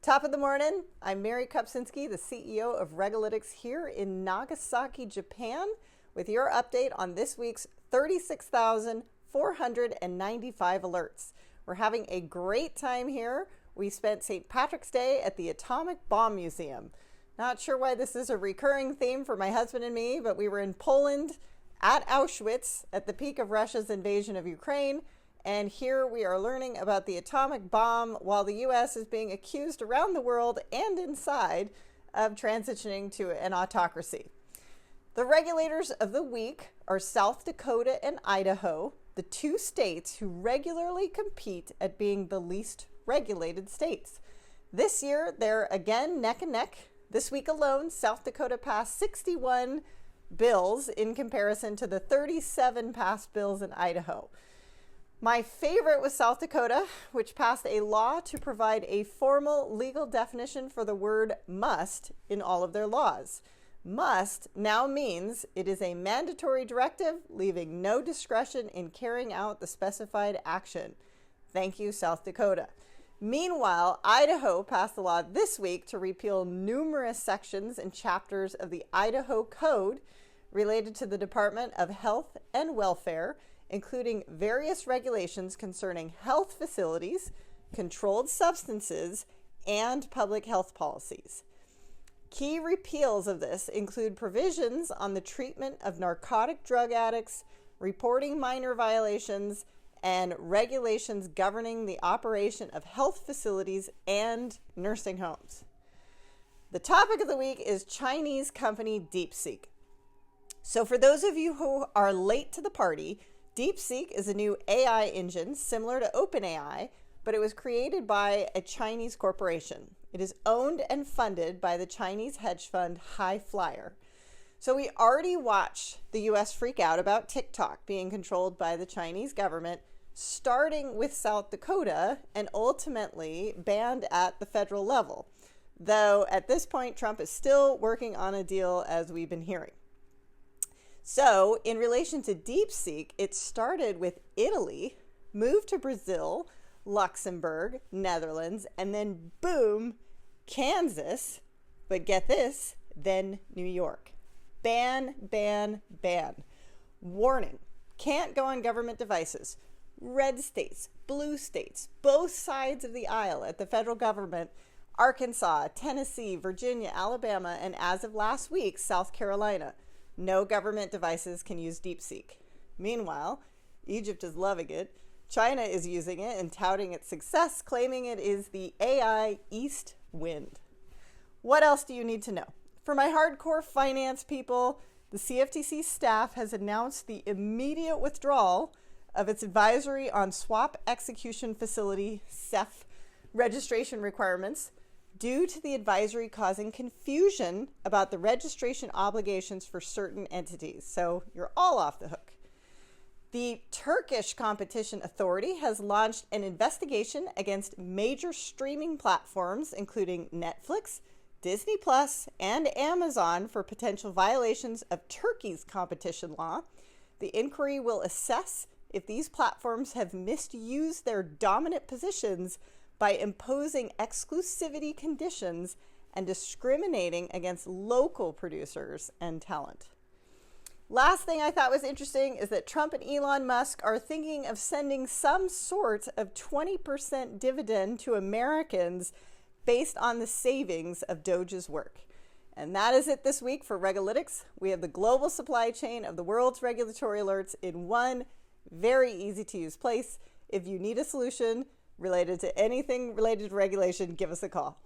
Top of the morning, I'm Mary Kupczynski, the CEO of RegAlytics here in Nagasaki, Japan, with your update on this week's 36,495 alerts. We're having a great time here. We spent St. Patrick's Day at the Atomic Bomb Museum. Not sure why this is a recurring theme for my husband and me, but we were in Poland at Auschwitz at the peak of Russia's invasion of Ukraine. And here we are learning about the atomic bomb while the U.S. is being accused around the world and inside of transitioning to an autocracy. The regulators of the week are South Dakota and Idaho, the two states who regularly compete at being the least regulated states. This year, they're again neck and neck. This week alone, South Dakota passed 61 bills in comparison to the 37 passed bills in Idaho. My favorite was South Dakota, which passed a law to provide a formal legal definition for the word must in all of their laws. Must now means it is a mandatory directive, leaving no discretion in carrying out the specified action. Thank you, South Dakota. Meanwhile, Idaho passed a law this week to repeal numerous sections and chapters of the Idaho Code related to the Department of Health and Welfare, including various regulations concerning health facilities, controlled substances, and public health policies. Key repeals of this include provisions on the treatment of narcotic drug addicts, reporting minor violations, and regulations governing the operation of health facilities and nursing homes. The topic of the week is Chinese company DeepSeek. So for those of you who are late to the party, DeepSeek is a new AI engine similar to OpenAI, but it was created by a Chinese corporation. It is owned and funded by the Chinese hedge fund High Flyer. So we already watched the US freak out about TikTok being controlled by the Chinese government, starting with South Dakota and ultimately banned at the federal level. Though at this point, Trump is still working on a deal, as we've been hearing. So in relation to DeepSeek, it started with Italy, moved to Brazil, Luxembourg, Netherlands, and then boom, Kansas. But get this, then New York. Ban, ban, ban. Warning, can't go on government devices. Red states, blue states, both sides of the aisle at the federal government, Arkansas, Tennessee, Virginia, Alabama, and as of last week, South Carolina. No government devices can use DeepSeek. Meanwhile, Egypt is loving it. China is using it and touting its success, claiming it is the AI East Wind. What else do you need to know? For my hardcore finance people, the CFTC staff has announced the immediate withdrawal of its advisory on swap execution facility (SEF) registration requirements, due to the advisory causing confusion about the registration obligations for certain entities. So you're all off the hook. The Turkish Competition Authority has launched an investigation against major streaming platforms, including Netflix, Disney Plus, and Amazon, for potential violations of Turkey's competition law. The inquiry will assess if these platforms have misused their dominant positions by imposing exclusivity conditions and discriminating against local producers and talent. Last thing I thought was interesting is that Trump and Elon Musk are thinking of sending some sort of 20% dividend to Americans based on the savings of Doge's work. And that is it this week for RegAlytics. We have the global supply chain of the world's regulatory alerts in one very easy to use place. If you need a solution related to anything related to regulation, give us a call.